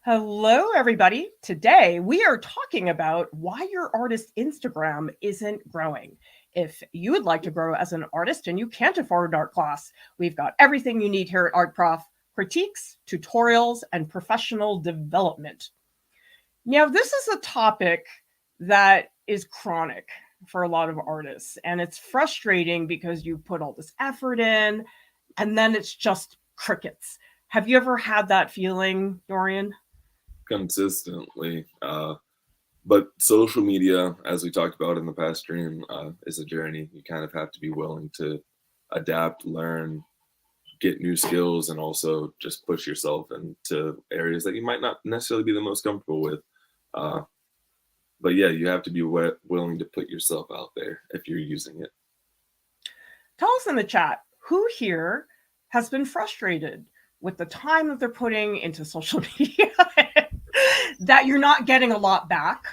Hello, everybody. Today we are talking about why your artist Instagram isn't growing. If you would like to grow as an artist and you can't afford an art class, we've got everything you need here at Art Prof: critiques, tutorials, and professional development. Now, this is a topic that is chronic for a lot of artists, and it's frustrating because you put all this effort in and then it's just crickets. Have you ever had that feeling, Dorian? Consistently. But social media, as we talked about in the past stream, is a journey. You kind of have to be willing to adapt, learn, get new skills, and also just push yourself into areas that you might not necessarily be the most comfortable with. Uh, but yeah, you have to be willing to put yourself out there if you're using it. Tell us in the chat, who here has been frustrated with the time that they're putting into social media that you're not getting a lot back,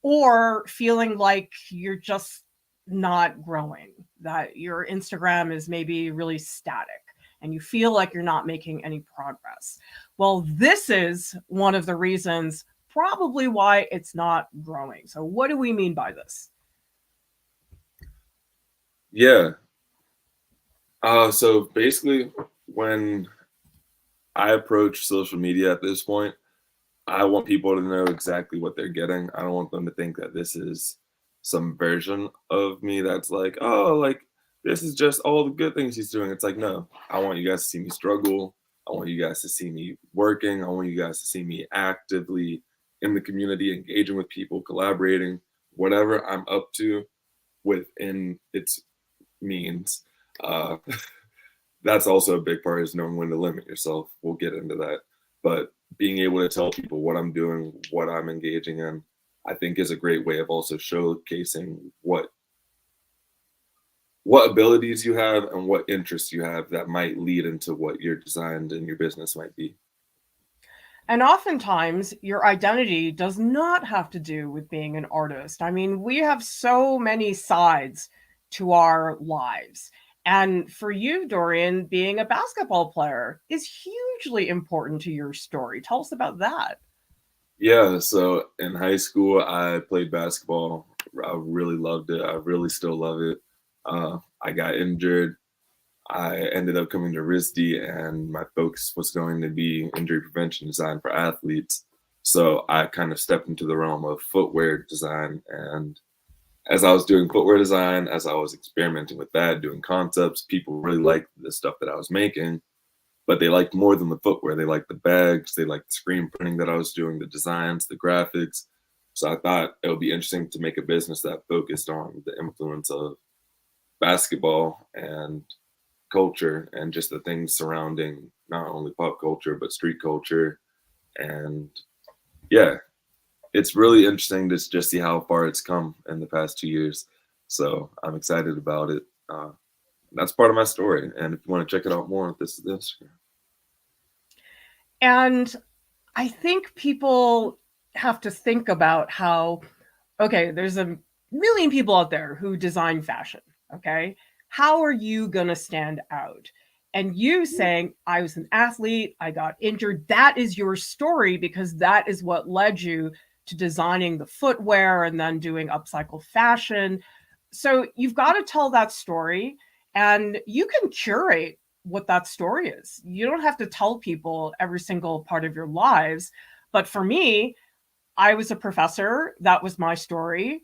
or feeling like you're just not growing, that your Instagram is maybe really static and you feel like you're not making any progress? Well, this is one of the reasons probably why it's not growing. So what do we mean by this? Yeah. So basically, when I approach social media at this point, I want people to know exactly what they're getting. I don't want them to think that this is some version of me that's like, oh, like this is just all the good things he's doing. It's like, no, I want you guys to see me struggle. I want you guys to see me working. I want you guys to see me actively in the community, engaging with people, collaborating, whatever I'm up to within its means. Uh, that's also a big part, is knowing when to limit yourself. We'll get into that. But being able to tell people what I'm doing, what I'm engaging in, I think is a great way of also showcasing what abilities you have and what interests you have that might lead into what your design and your business might be. And oftentimes, your identity does not have to do with being an artist. I mean, we have so many sides to our lives. And for you, Dorian, being a basketball player is hugely important to your story. Tell us about that. Yeah, so in high school, I played basketball. I really loved it. I really still love it. I got injured. I ended up coming to RISD, and my focus was going to be injury prevention design for athletes. So I kind of stepped into the realm of footwear design. And as I was doing footwear design, as I was experimenting with that, doing concepts, people really liked the stuff that I was making, but they liked more than the footwear. They liked the bags, they liked the screen printing that I was doing, the designs, the graphics. So I thought it would be interesting to make a business that focused on the influence of basketball and culture and just the things surrounding not only pop culture but street culture. And yeah, it's really interesting to just see how far it's come in the past 2 years. So I'm excited about it. That's part of my story, and if you want to check it out more, this is this. And I think people have to think about how, okay, there's a million people out there who design fashion. Okay. How are you going to stand out? And you saying, I was an athlete, I got injured, that is your story because that is what led you to designing the footwear and then doing upcycle fashion. So you've got to tell that story, and you can curate what that story is. You don't have to tell people every single part of your lives. But for me, I was a professor. That was my story.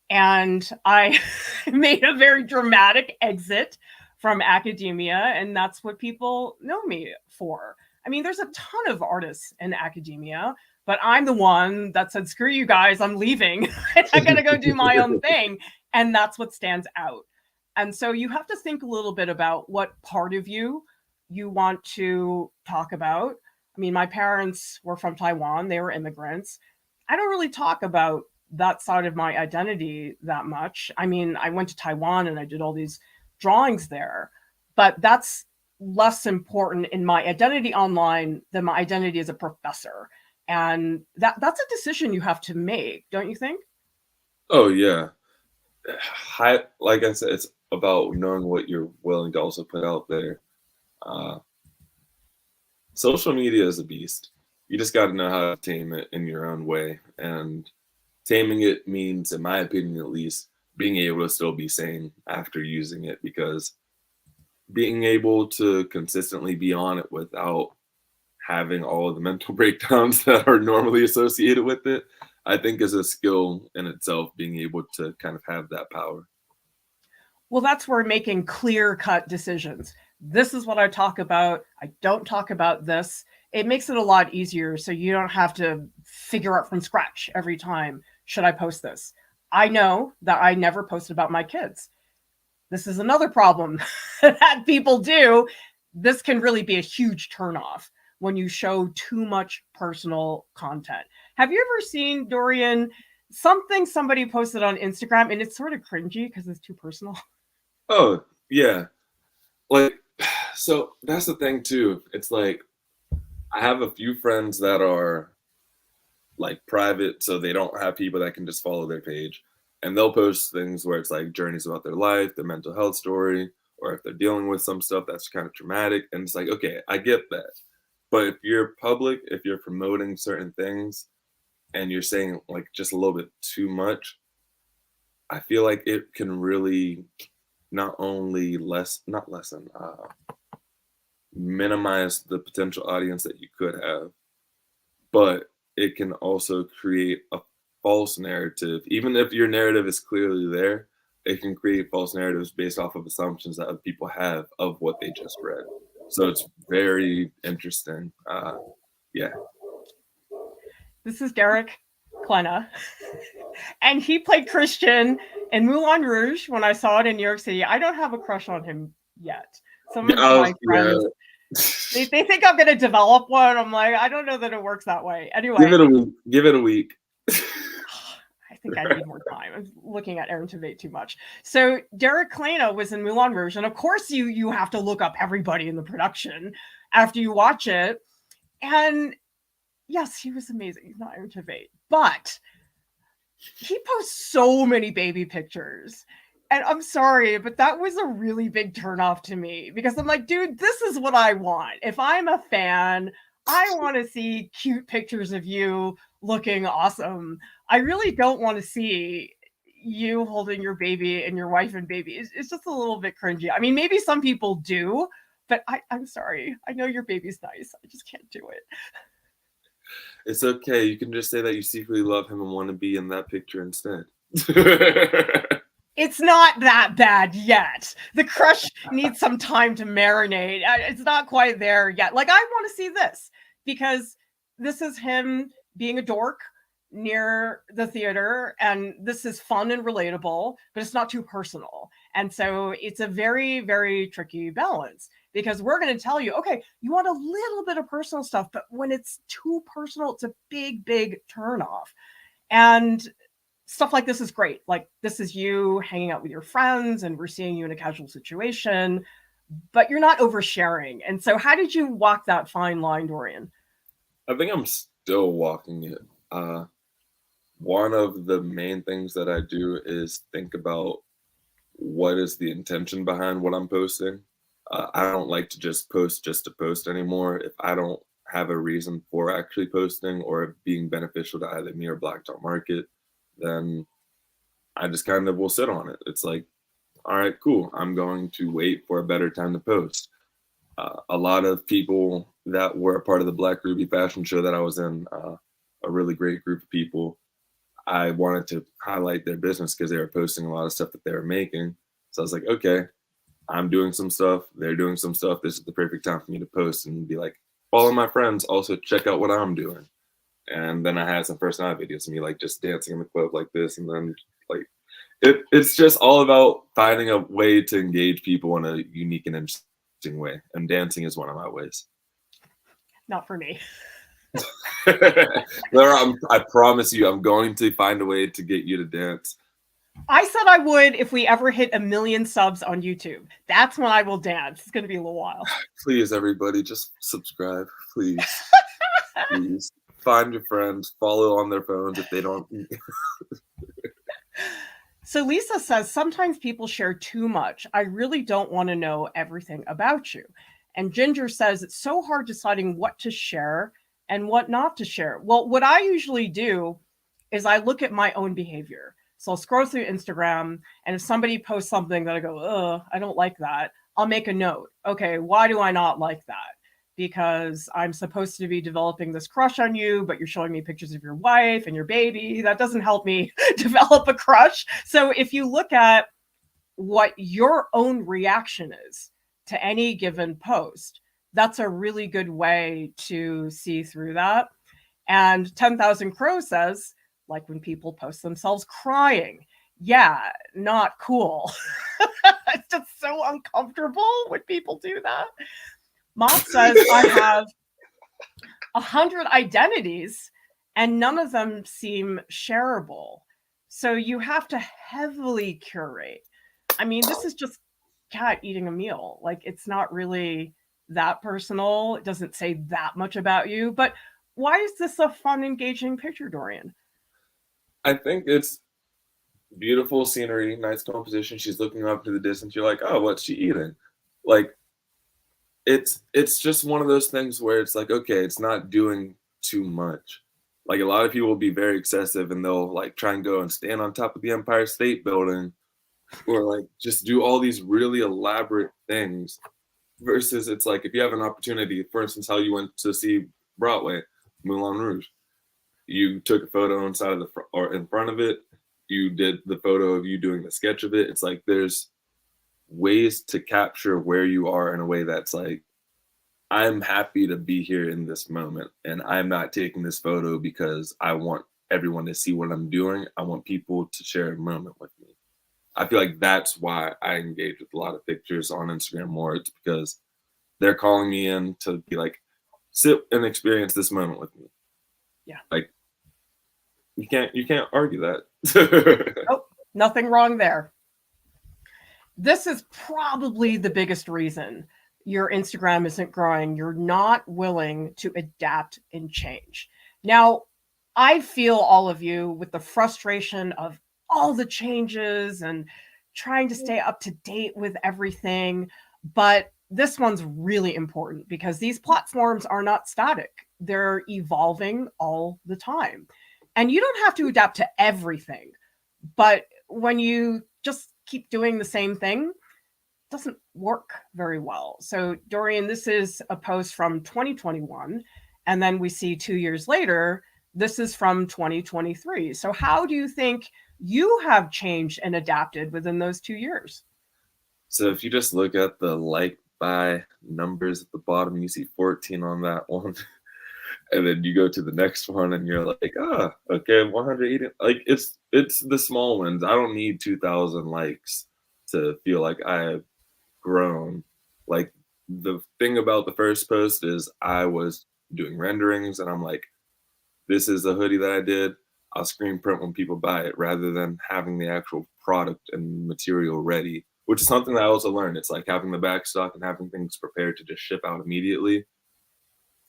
And I made a very dramatic exit from academia. And that's what people know me for. I mean, there's a ton of artists in academia, but I'm the one that said, screw you guys, I'm leaving. I'm going to go do my own thing. And that's what stands out. And so you have to think a little bit about what part of you want to talk about. I mean, my parents were from Taiwan, they were immigrants. I don't really talk about that side of my identity that much. I mean, I went to Taiwan and I did all these drawings there, but that's less important in my identity online than my identity as a professor. And that's a decision you have to make, don't you think? Oh yeah, like I said, it's about knowing what you're willing to also put out there. Uh, Social media is a beast. you just got to know how to tame it in your own way. And taming it means, in my opinion at least, being able to still be sane after using it, because being able to consistently be on it without having all of the mental breakdowns that are normally associated with it, I think is a skill in itself, being able to kind of have that power. Well, that's where making clear-cut decisions. This is what I talk about. I don't talk about this. It makes it a lot easier, so you don't have to figure out from scratch every time, should I post this? I know that I never posted about my kids. This is another problem that people do. This can really be a huge turnoff when you show too much personal content. Have you ever seen, Dorian, something somebody posted on Instagram and it's sort of cringy because it's too personal? Oh, yeah. Like, so that's the thing too. It's like, I have a few friends that are like private, so they don't have people that can just follow their page. And they'll post things where it's like journeys about their life, their mental health story, or if they're dealing with some stuff that's kind of traumatic. And it's like, okay, I get that. But if you're public, if you're promoting certain things and you're saying like just a little bit too much, I feel like it can really not only minimize the potential audience that you could have, but it can also create a false narrative. Even if your narrative is clearly there, it can create false narratives based off of assumptions that other people have of what they just read. So it's very interesting. Yeah. This is Derek Klena. And he played Christian in Moulin Rouge when I saw it in New York City. I don't have a crush on him yet. Some of my friends, they think I'm going to develop one. I'm like, I don't know that it works that way. Anyway. Give it a week. I think I need more time. I'm looking at Aaron Tveit too much. So Derek Klena was in Moulin Rouge. And of course, you have to look up everybody in the production after you watch it. And yes, he was amazing. He's not Aaron Tveit. But he posts so many baby pictures. And I'm sorry, but that was a really big turnoff to me because I'm like, dude, this is what I want. If I'm a fan, I want to see cute pictures of you looking awesome. I really don't want to see you holding your baby and your wife and baby. It's just a little bit cringy. I mean, maybe some people do, but I'm sorry. I know your baby's nice. I just can't do it. It's okay. You can just say that you secretly love him and want to be in that picture instead. It's not that bad yet. The crush needs some time to marinate. It's not quite there yet. Like, I want to see this because this is him being a dork near the theater, and this is fun and relatable, but it's not too personal. And so it's a very, very tricky balance because we're going to tell you, okay, you want a little bit of personal stuff, but when it's too personal, it's a big, big turnoff. And stuff like this is great. Like, this is you hanging out with your friends and we're seeing you in a casual situation, but you're not oversharing. And so how did you walk that fine line, Dorian? I think I'm still walking it. One of the main things that I do is think about what is the intention behind what I'm posting. I don't like to just to post anymore. If I don't have a reason for actually posting or being beneficial to either me or Black Dog Market, then I just kind of will sit on it. It's like, all right, cool. I'm going to wait for a better time to post. A lot of people that were a part of the Black Ruby fashion show that I was in, a really great group of people, I wanted to highlight their business because they were posting a lot of stuff that they were making. So I was like, okay, I'm doing some stuff. They're doing some stuff. This is the perfect time for me to post and be like, follow my friends. Also check out what I'm doing. And then I had some personality videos of me like just dancing in the club like this. And then like, it's just all about finding a way to engage people in a unique and interesting way. And dancing is one of my ways. Not for me. Clara, I promise you, I'm going to find a way to get you to dance. I said I would if we ever hit 1 million subs on YouTube. That's when I will dance. It's going to be a little while. Please, everybody, just subscribe, please. Please. Find your friends, follow on their phones if they don't. So Lisa says, sometimes people share too much. I really don't want to know everything about you. And Ginger says, it's so hard deciding what to share and what not to share. Well, what I usually do is I look at my own behavior. So I'll scroll through Instagram, and if somebody posts something that I go, oh, I don't like that, I'll make a note. Okay, why do I not like that? Because I'm supposed to be developing this crush on you, but you're showing me pictures of your wife and your baby. That doesn't help me develop a crush. So if you look at what your own reaction is to any given post, that's a really good way to see through that. And 10,000 Crows says, like when people post themselves crying. Yeah, not cool. It's just so uncomfortable when people do that. Moth says, I have 100 identities and none of them seem shareable. So you have to heavily curate. I mean, this is just cat eating a meal. Like, it's not really that personal. It doesn't say that much about you. But why is this a fun, engaging picture, Dorian? I think it's beautiful scenery, nice composition. She's looking up to the distance. You're like, oh, what's she eating? Like, it's just one of those things where it's like, okay, it's not doing too much. Like, a lot of people will be very excessive and they'll like try and go and stand on top of the Empire State Building or like just do all these really elaborate things. Versus it's like, if you have an opportunity, for instance, how you went to see Broadway, Moulin Rouge, you took a photo inside of or in front of it, you did the photo of you doing the sketch of it. It's like there's ways to capture where you are in a way that's like, I'm happy to be here in this moment, and I'm not taking this photo because I want everyone to see what I'm doing. I want people to share a moment with me. I feel like that's why I engage with a lot of pictures on Instagram more. It's because they're calling me in to be like, sit and experience this moment with me. Yeah. Like, you can't argue that. Nope, nothing wrong there. This is probably the biggest reason your Instagram isn't growing. You're not willing to adapt and change. Now, I feel all of you with the frustration of all the changes and trying to stay up to date with everything. But this one's really important because these platforms are not static. They're evolving all the time. And you don't have to adapt to everything. But when you just keep doing the same thing, it doesn't work very well. So, Dorian, this is a post from 2021. And then we see 2 years later, this is from 2023. So how do you think you have changed and adapted within those 2 years? So if you just look at the like by numbers at the bottom, you see 14 on that one. And then you go to the next one and you're like, ah, okay, 180. Like, it's the small ones. I don't need 2,000 likes to feel like I have grown. Like, the thing about the first post is I was doing renderings and I'm like, this is a hoodie that I did. I'll screen print when people buy it rather than having the actual product and material ready, which is something that I also learned. It's like having the back stock and having things prepared to just ship out immediately.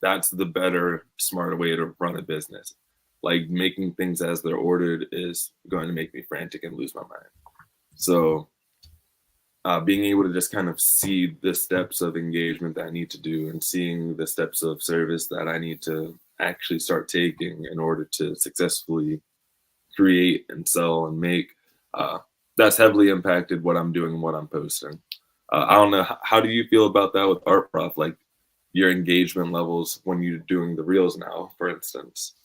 That's the better, smarter way to run a business. Like, making things as they're ordered is going to make me frantic and lose my mind. So being able to just kind of see the steps of engagement that I need to do and seeing the steps of service that I need to actually start taking in order to successfully create and sell and make, that's heavily impacted what I'm doing and what I'm posting. I don't know, how do you feel about that with Art Prof? Like, your engagement levels when you're doing the reels now, for instance?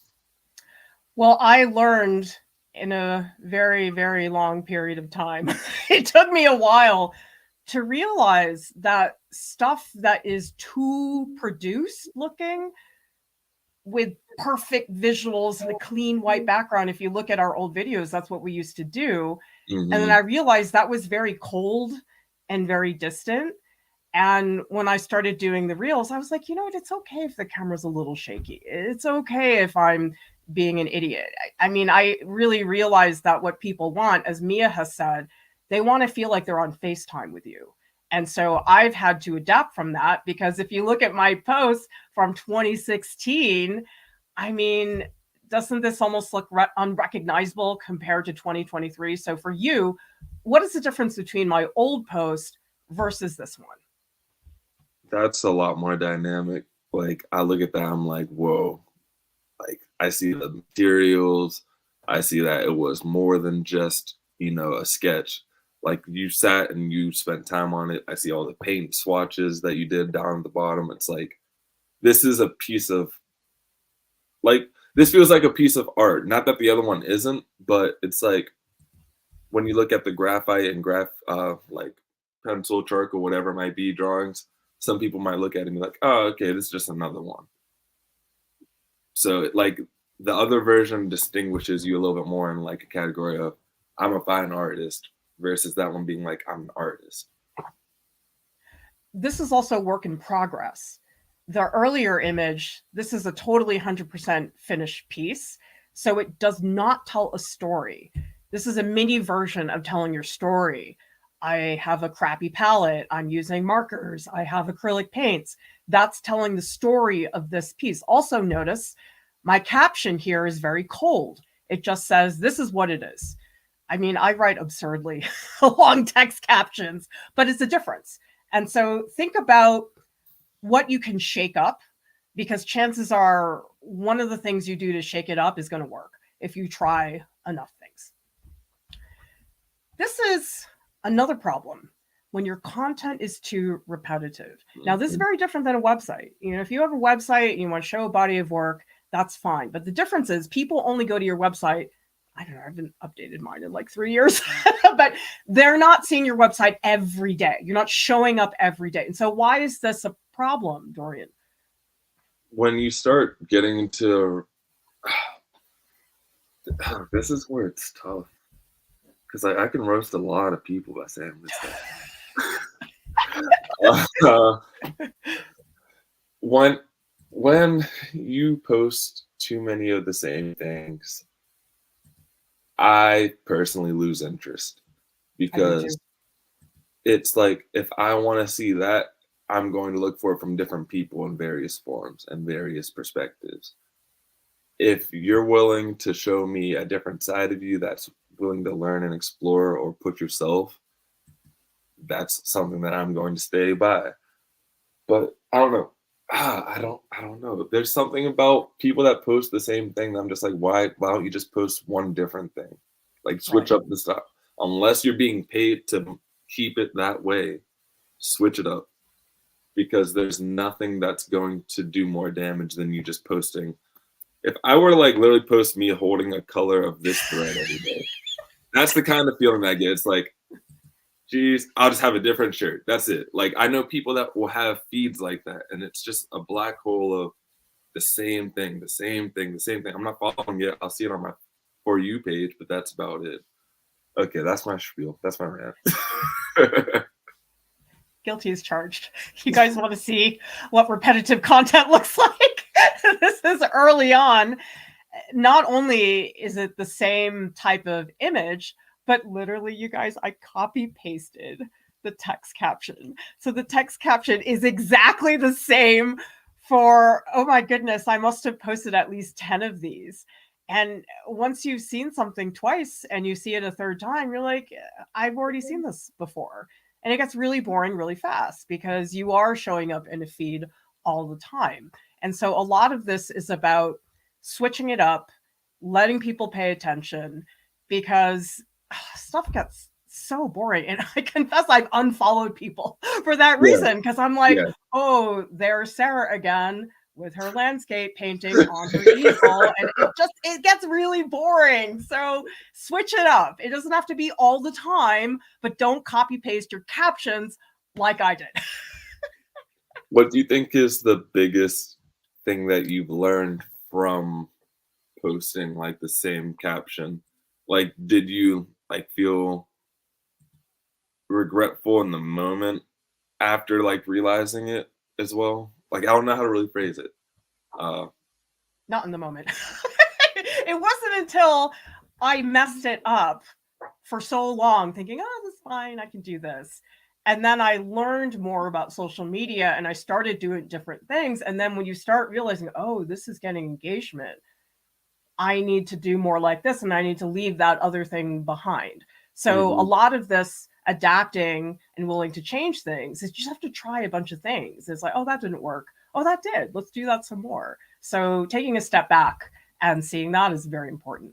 Well, I learned in a very, very long period of time. It took me a while to realize that stuff that is too produced looking with perfect visuals and a clean white background, if you look at our old videos, that's what we used to do. Mm-hmm. And then I realized that was very cold and very distant. And when I started doing the reels, I was like, you know what? It's okay if the camera's a little shaky. It's okay if I'm being an idiot. I mean, I really realized that what people want, as Mia has said, they want to feel like they're on FaceTime with you. And so I've had to adapt from that, because if you look at my posts from 2016, I mean, doesn't this almost look unrecognizable compared to 2023? So for you, what is the difference between my old post versus this one? That's a lot more dynamic. Like, I look at that, I'm like, whoa, Like, I see the materials. I see that it was more than just, a sketch. Like, you sat and you spent time on it. I see all the paint swatches that you did down at the bottom. It's like, this is a piece of, like, this feels like a piece of art. Not that the other one isn't, but it's like, when you look at the graphite and like pencil, charcoal, whatever it might be, drawings, some people might look at it and be like, oh, okay, this is just another one. So, like, the other version distinguishes you a little bit more in like a category of, I'm a fine artist, versus that one being like, I'm an artist. This is also work in progress. The earlier image, this is a totally 100% finished piece. So it does not tell a story. This is a mini version of telling your story. I have a crappy palette. I'm using markers. I have acrylic paints. That's telling the story of this piece. Also notice my caption here is very cold. It just says, this is what it is. I mean, I write absurdly long text captions, but it's a difference. And so think about what you can shake up, because chances are one of the things you do to shake it up is going to work if you try enough things. This is another problem when your content is too repetitive. Now, this is very different than a website. If you have a website and you want to show a body of work, that's fine. But the difference is people only go to your website. I don't know, I haven't updated mine in like 3 years, but they're not seeing your website every day. You're not showing up every day. And so why is this a problem, Dorian? When you start getting into, this is where it's tough. Because I can roast a lot of people by saying this stuff. When you post too many of the same things, I personally lose interest, because it's like, if I want to see that, I'm going to look for it from different people in various forms and various perspectives. If you're willing to show me a different side of you that's willing to learn and explore or put yourself, that's something that I'm going to stay by. But I don't know. I don't know. There's something about people that post the same thing that I'm just like, why don't you just post one different thing? Like, switch up the stuff. Unless you're being paid to keep it that way, switch it up. Because there's nothing that's going to do more damage than you just posting. If I were to like literally post me holding a color of this thread every day, that's the kind of feeling I get. It's like, geez, I'll just have a different shirt. That's it. Like, I know people that will have feeds like that, and it's just a black hole of the same thing, the same thing, the same thing. I'm not following it. I'll see it on my For You page, but that's about it. Okay, that's my spiel. That's my rant. Guilty as charged. You guys want to see what repetitive content looks like? This is early on. Not only is it the same type of image, but literally, you guys, I copy pasted the text caption. So the text caption is exactly the same for, oh my goodness, I must have posted at least 10 of these. And once you've seen something twice and you see it a third time, you're like, I've already seen this before. And it gets really boring really fast because you are showing up in a feed all the time. And so a lot of this is about switching it up, letting people pay attention, because stuff gets so boring. And I confess I've unfollowed people for that reason, because I'm like, oh, there's Sarah again with her landscape painting on her easel, and it gets really boring. So switch it up. It doesn't have to be all the time, but don't copy paste your captions like I did. What do you think is the biggest thing that you've learned from posting like the same caption? Like, did you like feel regretful in the moment after like realizing it as well? Like, I don't know how to really phrase it. Not in the moment. It wasn't until I messed it up for so long thinking, oh, this is fine, I can do this. And then I learned more about social media and I started doing different things. And then when you start realizing, oh, this is getting engagement, I need to do more like this and I need to leave that other thing behind. So a lot of this adapting and willing to change things is you just have to try a bunch of things. It's like, oh, that didn't work. Oh, that did. Let's do that some more. So taking a step back And seeing that is very important.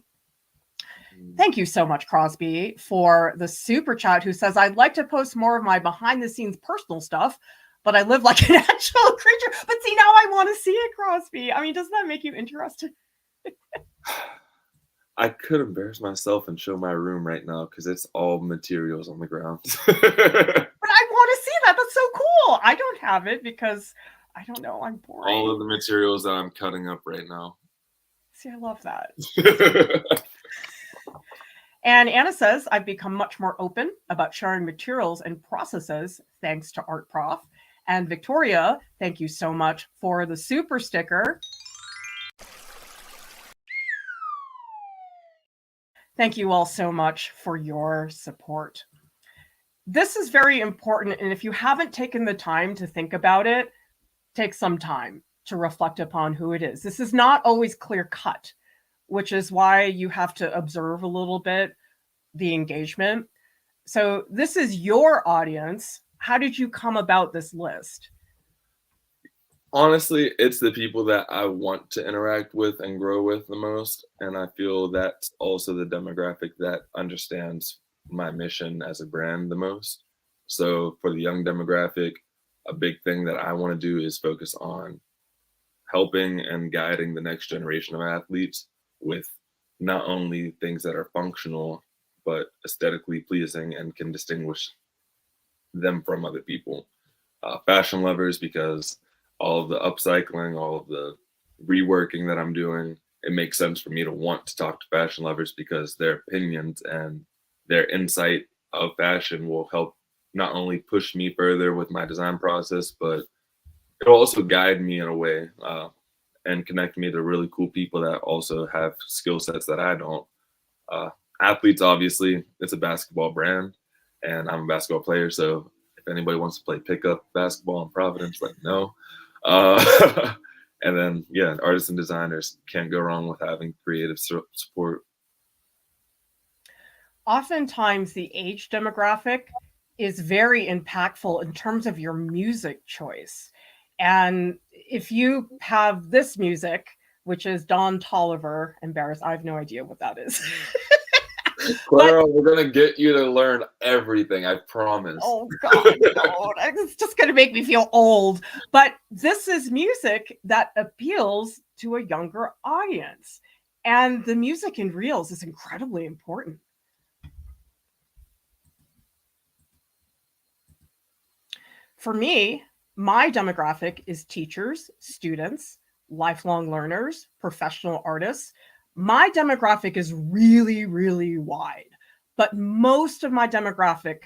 Thank you so much, Crosby, for the super chat, who says, I'd like to post more of my behind the scenes personal stuff, but I live like an actual creature. But see, now I want to see it, Crosby. I mean, doesn't that make you interested? I could embarrass myself and show my room right now because it's all materials on the ground. But I want to see that. That's so cool. I don't have it because I don't know. I'm boring. All of the materials that I'm cutting up right now. See, I love that. And Anna says, I've become much more open about sharing materials and processes thanks to Art Prof. And Victoria, thank you so much for the super sticker. Thank you all so much for your support. This is very important, and if you haven't taken the time to think about it, take some time to reflect upon who it is. This is not always clear cut, which is why you have to observe a little bit the engagement. So this is your audience. How did you come about this list? Honestly, it's the people that I want to interact with and grow with the most. And I feel that's also the demographic that understands my mission as a brand the most. So for the young demographic, a big thing that I want to do is focus on helping and guiding the next generation of athletes with not only things that are functional, but aesthetically pleasing and can distinguish them from other people. Fashion lovers, because all of the upcycling, all of the reworking that I'm doing, it makes sense for me to want to talk to fashion lovers because their opinions and their insight of fashion will help not only push me further with my design process, but it'll also guide me in a way and connect me to really cool people that also have skill sets that I don't. Athletes, obviously, it's a basketball brand, and I'm a basketball player, so if anybody wants to play pickup basketball in Providence, let me know. And then, yeah, artists and designers can't go wrong with having creative support. Oftentimes, the age demographic is very impactful in terms of your music choice. And if you have this music, which is Don Tolliver, embarrassed, I have no idea what that is. Clara, we're going to get you to learn everything, I promise. Oh, God, no. It's just going to make me feel old. But this is music that appeals to a younger audience. And the music in reels is incredibly important. For me, my demographic is teachers, students, lifelong learners, professional artists. My demographic is really, really wide, but most of my demographic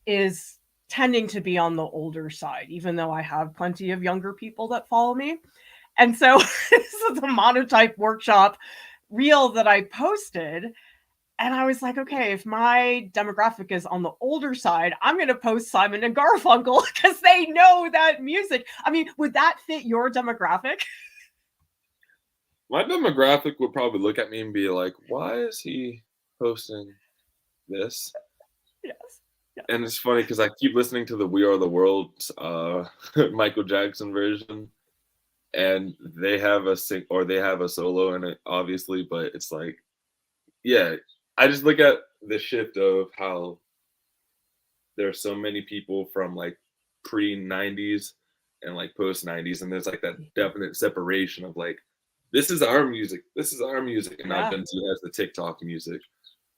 is tending to be on the older side, even though I have plenty of younger people that follow me. And so this is a monotype workshop reel that I posted. And I was like, okay, if my demographic is on the older side, I'm going to post Simon and Garfunkel because they know that music. I mean, would that fit your demographic? My demographic would probably look at me and be like, why is he posting this? Yes. And it's funny because I keep listening to the We Are the World's Michael Jackson version. And they have a solo in it, obviously, but it's like, yeah, I just look at the shift of how there's so many people from like pre-90s and like post-90s, and there's like that definite separation of like, this is our music, and now Gen Z has the TikTok music,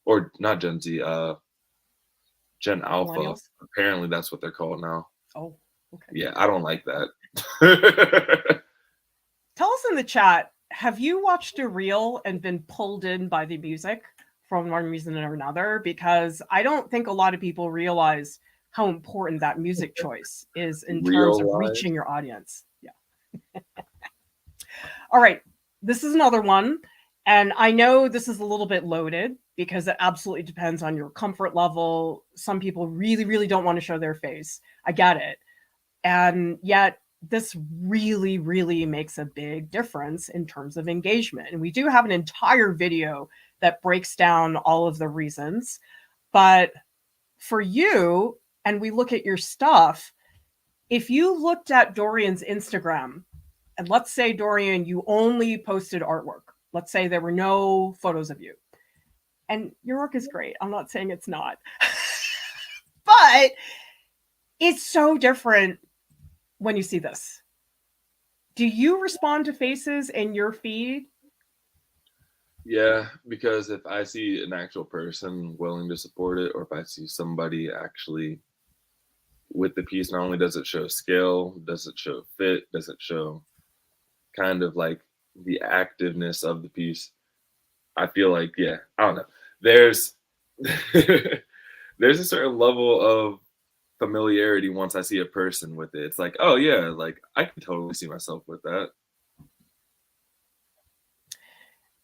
or not Gen Z, Gen Alpha. Apparently that's what they're called now. Oh, okay. Yeah, I don't like that. Tell us in the chat, have you watched a reel and been pulled in by the music from one reason or another? Because I don't think a lot of people realize how important that music choice is in terms of reaching your audience. Yeah. All right. This is another one. And I know this is a little bit loaded because it absolutely depends on your comfort level. Some people really, really don't want to show their face. I get it. And yet this really, really makes a big difference in terms of engagement. And we do have an entire video that breaks down all of the reasons. But for you, and we look at your stuff, if you looked at Dorian's Instagram, and let's say, Dorian, you only posted artwork, let's say there were no photos of you. And your work is great. I'm not saying it's not. But it's so different when you see this. Do you respond to faces in your feed? Yeah, because if I see an actual person willing to support it, or if I see somebody actually with the piece, not only does it show skill, does it show fit, does it show kind of like the activeness of the piece, I feel like, yeah, I don't know. There's there's a certain level of familiarity once I see a person with it. It's like, oh yeah, like I can totally see myself with that.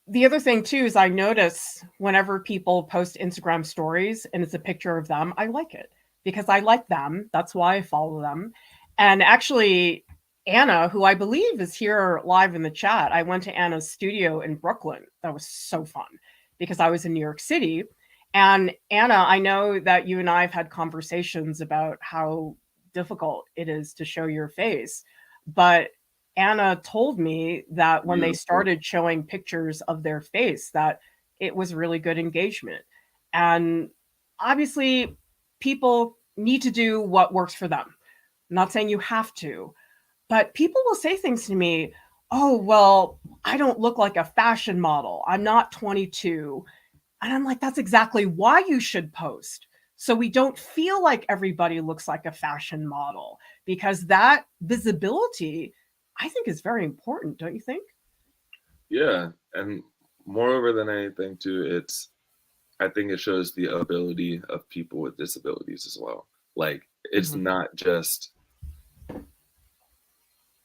The other thing too is I notice whenever people post Instagram stories and it's a picture of them, I like it because I like them. That's why I follow them. And actually, Anna, who I believe is here live in the chat, I went to Anna's studio in Brooklyn. That was so fun because I was in New York City. And Anna, I know that you and I have had conversations about how difficult it is to show your face, but Anna told me that when they Beautiful. started showing pictures of their face, that it was really good engagement. And obviously, people need to do what works for them. I'm not saying you have to, but people will say things to me, oh, well, I don't look like a fashion model. I'm not 22. And I'm like, that's exactly why you should post. So we don't feel like everybody looks like a fashion model, because that visibility, I think, is very important, don't you think? Yeah, and moreover than anything too, I think it shows the ability of people with disabilities as well. Like it's Mhm. not just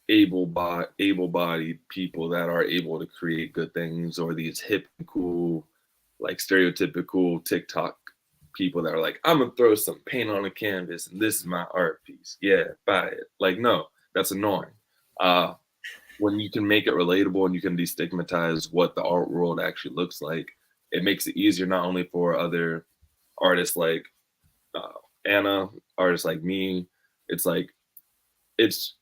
able-bodied people that are able to create good things, or these hip and cool, like stereotypical TikTok people that are like, I'm gonna throw some paint on a canvas and this is my art piece. Yeah, buy it. Like, no, that's annoying. Uh, when you can make it relatable and you can destigmatize what the art world actually looks like, it makes it easier not only for other artists like uh, Anna, artists like me. It's like it's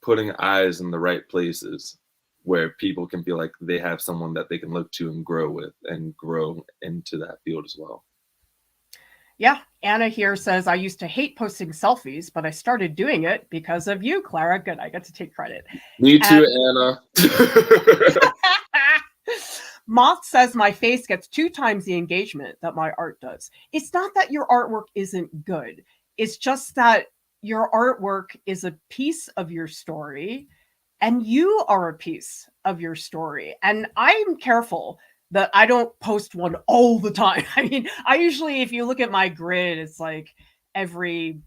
putting eyes in the right places where people can feel like they have someone that they can look to and grow with and grow into that field as well. Yeah, Anna here says, I used to hate posting selfies, but I started doing it because of you, Clara. Good, I get to take credit. Me And too, Anna. Moth says my face gets 2 times the engagement that my art does. It's not that your artwork isn't good. It's just that your artwork is a piece of your story and you are a piece of your story. And I'm careful that I don't post one all the time. I mean, I usually, if you look at my grid, it's like every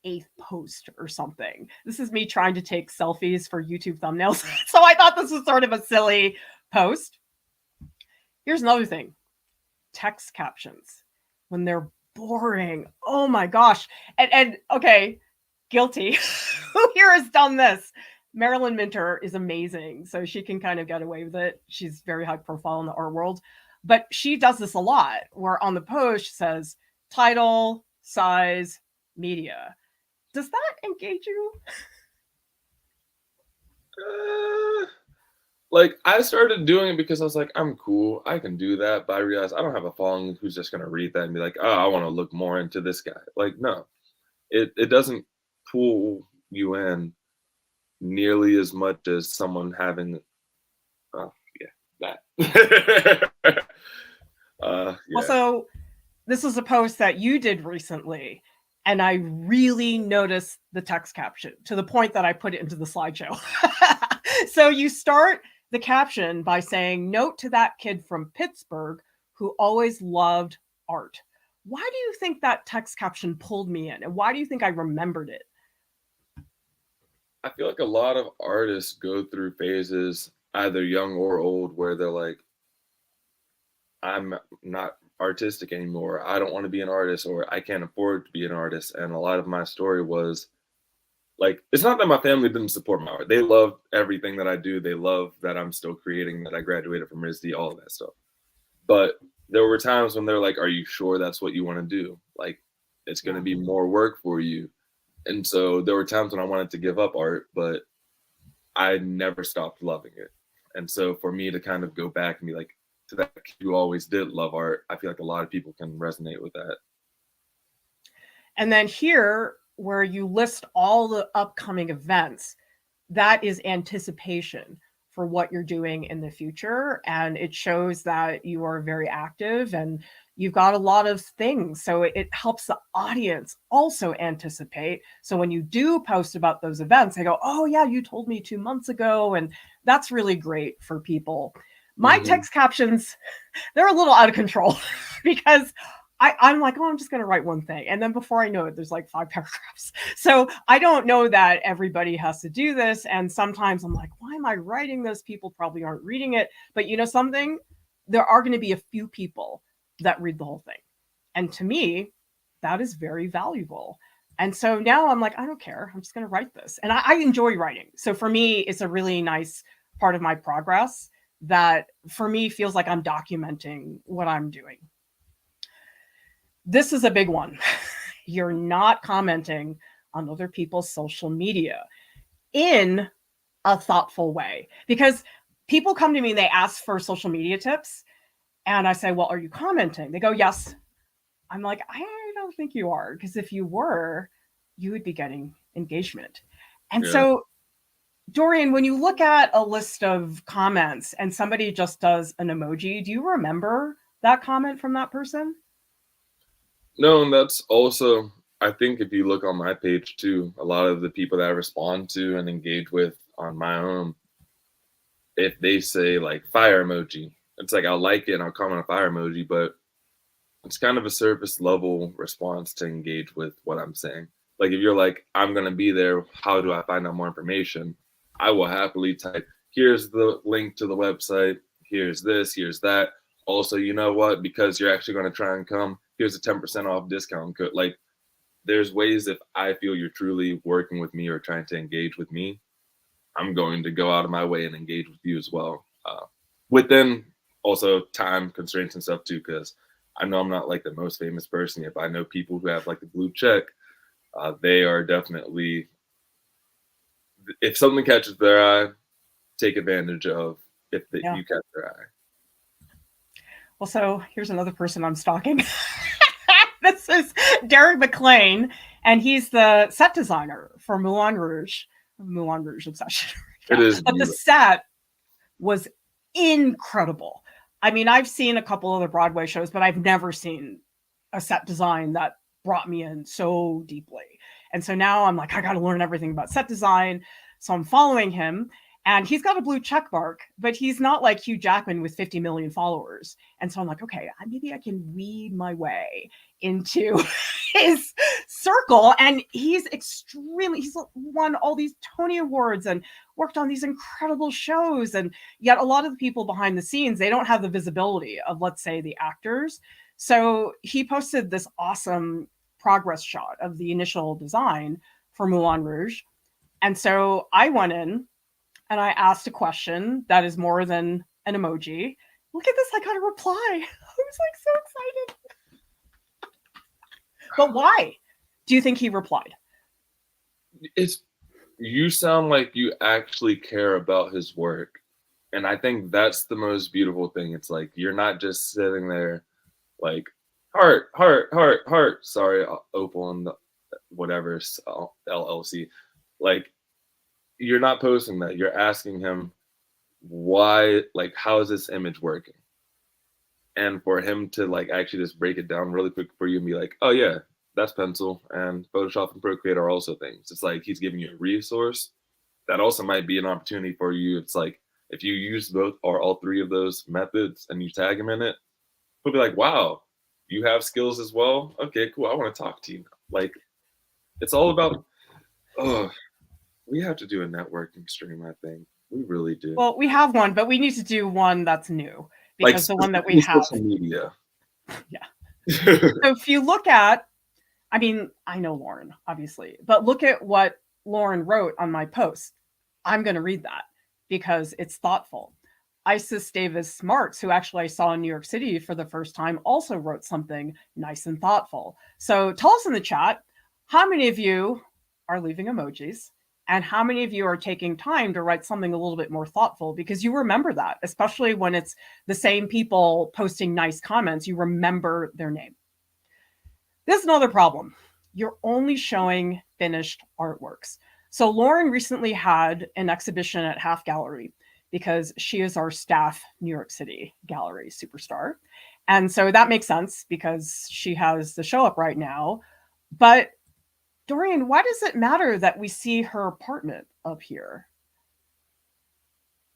8th post or something. This is me trying to take selfies for YouTube thumbnails. So I thought this was sort of a silly post. Here's another thing, text captions. When they're boring. Oh my gosh. And okay, guilty. Who here has done this? Marilyn Minter is amazing. So she can kind of get away with it. She's very high profile in the art world. But she does this a lot, where on the post she says title, size, media. Does that engage you? Uh, like I started doing it because I was like, I'm cool, I can do that. But I realized I don't have a following who's just gonna read that and be like, oh, I want to look more into this guy. Like, no, it doesn't pull you in nearly as much as someone having, oh yeah, that. Yeah. Also, this is a post that you did recently, and I really noticed the text caption to the point that I put it into the slideshow. So you start the caption by saying, note to that kid from Pittsburgh who always loved art. Why do you think that text caption pulled me in? And why do you think I remembered it? I feel like a lot of artists go through phases, either young or old, where they're like, I'm not artistic anymore. I don't want to be an artist, or I can't afford to be an artist. And a lot of my story was like, it's not that my family didn't support my art. They love everything that I do. They love that I'm still creating, that I graduated from RISD, all of that stuff. But there were times when they're like, are you sure that's what you want to do? Like, it's going to be more work for you. And so there were times when I wanted to give up art, but I never stopped loving it. And so for me to kind of go back and be like, to that kid who always did love art, I feel like a lot of people can resonate with that. And then here, where you list all the upcoming events, that is anticipation for what you're doing in the future. And it shows that you are very active and you've got a lot of things. So it helps the audience also anticipate. So when you do post about those events, they go, oh yeah, you told me 2 months ago. And that's really great for people. My text captions, they're a little out of control because I'm like, oh, I'm just going to write one thing. And then before I know it, there's like 5 paragraphs. So I don't know that everybody has to do this. And sometimes I'm like, why am I writing this? People probably aren't reading it. But you know something? There are going to be a few people that read the whole thing. And to me, that is very valuable. And so now I'm like, I don't care. I'm just going to write this. And I enjoy writing. So for me, it's a really nice part of my progress that for me feels like I'm documenting what I'm doing. This is a big one. You're not commenting on other people's social media in a thoughtful way, because people come to me and they ask for social media tips. And I say, well, are you commenting? They go, yes. I'm like, I don't think you are, because if you were, you would be getting engagement. And so, Dorian, when you look at a list of comments and somebody just does an emoji, do you remember that comment from that person? No, and that's also, I think if you look on my page too, a lot of the people that I respond to and engage with on my own, if they say like fire emoji, it's like I'll like it and I'll comment a fire emoji, but it's kind of a surface level response to engage with what I'm saying. Like if you're like, I'm going to be there, how do I find out more information? I will happily type, here's the link to the website, here's this, here's that. Also, you know what? Because you're actually going to try and come, here's a 10% off discount code. Like there's ways if I feel you're truly working with me or trying to engage with me, I'm going to go out of my way and engage with you as well. Within also time constraints and stuff too, because I know I'm not like the most famous person yet, but I know people who have like the blue check. They are definitely, if something catches their eye, take advantage of if you catch their eye. Well, so here's another person I'm stalking. This is Derek McLean, and he's the set designer for Moulin Rouge Obsession. It is, but the set was incredible. I mean, I've seen a couple other Broadway shows, but I've never seen a set design that brought me in so deeply. And so now I'm like, I got to learn everything about set design. So I'm following him, and he's got a blue check mark, but he's not like Hugh Jackman with 50 million followers. And so I'm like, okay, maybe I can weed my way into his circle. And he's won all these Tony Awards and worked on these incredible shows. And yet a lot of the people behind the scenes, they don't have the visibility of, let's say, the actors. So he posted this awesome progress shot of the initial design for Moulin Rouge. And so I went in and I asked a question that is more than an emoji. Look at this, I got a reply. I was like so excited. But why do you think he replied? You sound like you actually care about his work. And I think that's the most beautiful thing. It's like, you're not just sitting there like, heart, heart, heart, heart. Sorry, Opal and whatever, LLC. Like, you're not posting that. You're asking him why, like, how is this image working? And for him to like actually just break it down really quick for you and be like, oh yeah, that's pencil and Photoshop and Procreate are also things. It's like he's giving you a resource that also might be an opportunity for you. It's like if you use both or all three of those methods and you tag him in it, he'll be like, wow, you have skills as well. Okay, cool. I want to talk to you. Like, it's all about, we have to do a networking stream, I think. We really do. Well, we have one, but we need to do one that's new, because the one that we have. Social media. Yeah. So if you look at, I mean, I know Lauren, obviously, but look at what Lauren wrote on my post. I'm going to read that because it's thoughtful. Isis Davis Smarts, who actually I saw in New York City for the first time, also wrote something nice and thoughtful. So tell us in the chat, how many of you are leaving emojis? And how many of you are taking time to write something a little bit more thoughtful because you remember that, especially when it's the same people posting nice comments, you remember their name. This is another problem. You're only showing finished artworks. So Lauren recently had an exhibition at Half Gallery because she is our staff New York City gallery superstar. And so that makes sense because she has the show up right now. But Dorian, why does it matter that we see her apartment up here?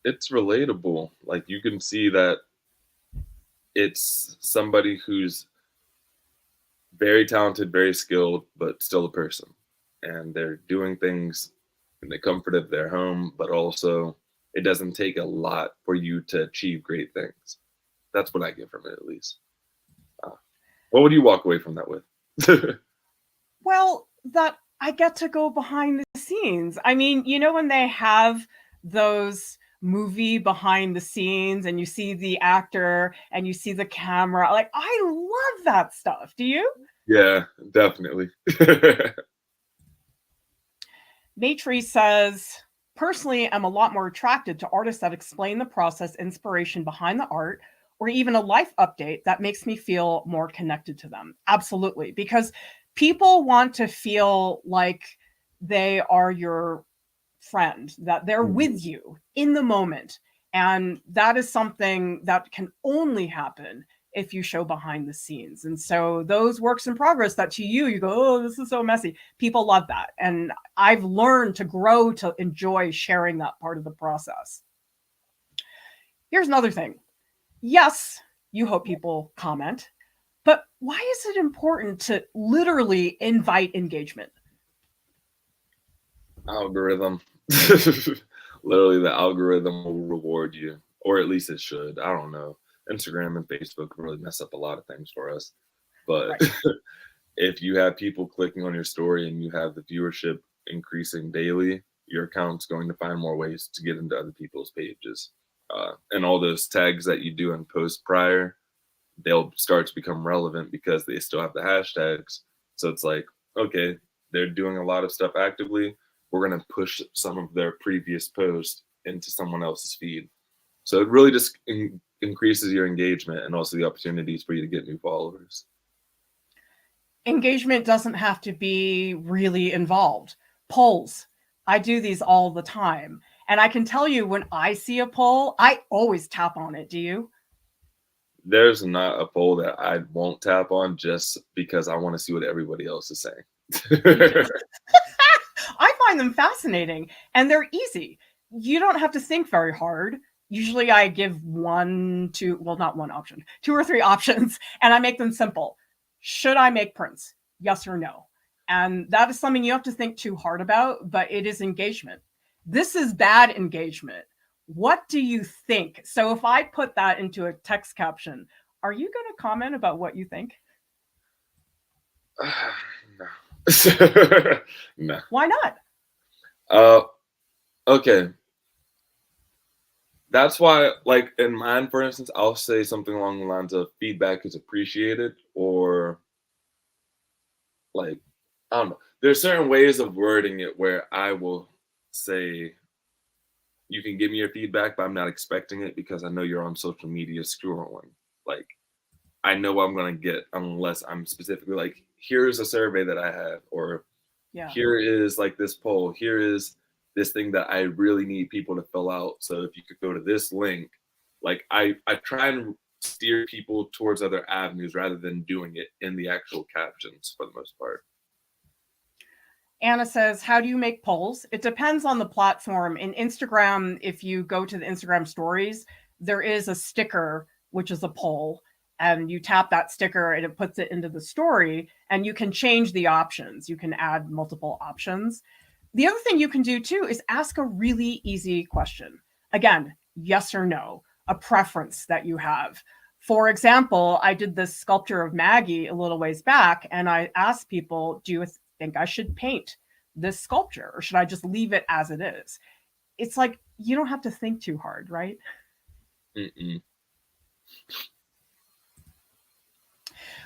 It's relatable. Like, you can see that it's somebody who's very talented, very skilled, but still a person. And they're doing things in the comfort of their home, but also it doesn't take a lot for you to achieve great things. That's what I get from it, at least. What would you walk away from that with? Well, that I get to go behind the scenes. I mean, you know, when they have those movie behind the scenes and you see the actor and you see the camera, like, I love that stuff. Do you? Yeah, definitely. Matri says, personally, I'm a lot more attracted to artists that explain the process, inspiration behind the art, or even a life update that makes me feel more connected to them. Absolutely. Because people want to feel like they are your friend, that they're with you in the moment. And that is something that can only happen if you show behind the scenes. And so those works in progress that to you go, oh, this is so messy. People love that. And I've learned to grow to enjoy sharing that part of the process. Here's another thing. Yes, you hope people comment, but why is it important to literally invite engagement? Algorithm. Literally, the algorithm will reward you, or at least it should. I don't know. Instagram and Facebook really mess up a lot of things for us. But Right. if you have people clicking on your story and you have the viewership increasing daily, your account's going to find more ways to get into other people's pages. And all those tags that you do in post prior, they'll start to become relevant because they still have the hashtags. So it's like, okay, they're doing a lot of stuff actively. We're going to push some of their previous posts into someone else's feed. So it really just increases your engagement and also the opportunities for you to get new followers. Engagement doesn't have to be really involved. Polls. I do these all the time. And I can tell you when I see a poll, I always tap on it. Do you? There's not a poll that I won't tap on just because I want to see what everybody else is saying. I find them fascinating and they're easy. You don't have to think very hard. Usually I give not one option, 2 or 3 options, and I make them simple. Should I make prints? Yes or no? And that is something you have to think too hard about, but it is engagement. This is bad engagement. What do you think? So if I put that into a text caption, are you going to comment about what you think? No. No. Why not? Okay. That's why, like in mine, for instance, I'll say something along the lines of feedback is appreciated, or like, I don't know. There's certain ways of wording it where I will say, you can give me your feedback, but I'm not expecting it because I know you're on social media scrolling. Like, I know what I'm going to get unless I'm specifically like, here's a survey that I have, or here is like this poll, here is this thing that I really need people to fill out. So if you could go to this link, like I try and steer people towards other avenues rather than doing it in the actual captions for the most part. Anna says, how do you make polls? It depends on the platform. In Instagram, if you go to the Instagram stories, there is a sticker, which is a poll, and you tap that sticker and it puts it into the story, and you can change the options. You can add multiple options. The other thing you can do too is ask a really easy question. Again, yes or no, a preference that you have. For example, I did this sculpture of Maggie a little ways back, and I asked people, do you think I should paint this sculpture, or should I just leave it as it is? It's like, you don't have to think too hard, right?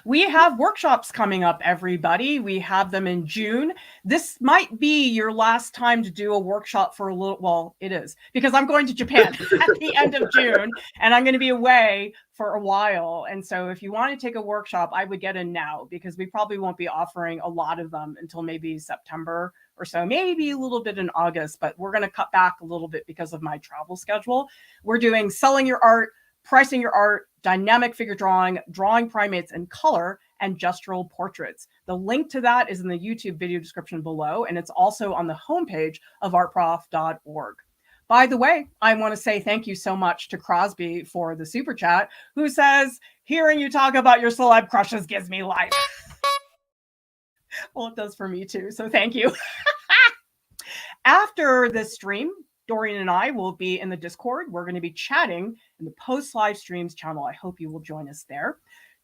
We have workshops coming up, everybody. We have them in June. This might be your last time to do a workshop for a little, well, it is, because I'm going to Japan at the end of June, and I'm going to be away for a while. And so if you want to take a workshop, I would get in now, because we probably won't be offering a lot of them until maybe September or so, maybe a little bit in August, but we're going to cut back a little bit because of my travel schedule. We're doing selling your art, pricing your art, dynamic figure drawing, drawing primates in color, and gestural portraits. The link to that is in the YouTube video description below, and it's also on the homepage of artprof.org. By the way, I want to say thank you so much to Crosby for the super chat, who says, hearing you talk about your celeb crushes gives me life. Well, it does for me too, so thank you. After this stream, Dorian and I will be in the Discord. We're going to be chatting in the post live streams channel. I hope you will join us there.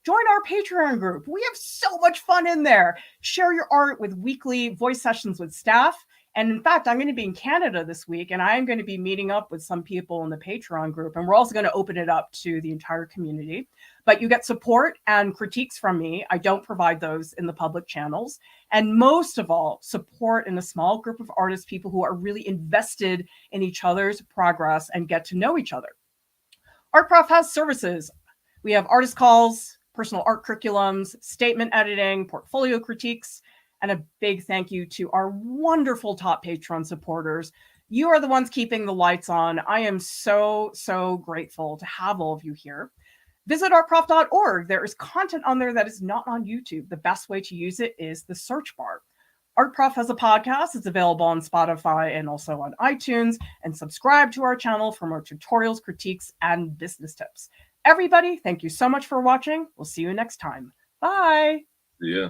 Join our Patreon group. We have so much fun in there. Share your art with weekly voice sessions with staff. And in fact, I'm going to be in Canada this week, and I am going to be meeting up with some people in the Patreon group. And we're also going to open it up to the entire community. But you get support and critiques from me. I don't provide those in the public channels. And most of all, support in a small group of artists, people who are really invested in each other's progress and get to know each other. ArtProf has services. We have artist calls, personal art curriculums, statement editing, portfolio critiques, and a big thank you to our wonderful top Patreon supporters. You are the ones keeping the lights on. I am so, so grateful to have all of you here. Visit artprof.org. There is content on there that is not on YouTube. The best way to use it is the search bar. ArtProf has a podcast. It's available on Spotify and also on iTunes. And subscribe to our channel for more tutorials, critiques, and business tips. Everybody, thank you so much for watching. We'll see you next time. Bye. Yeah.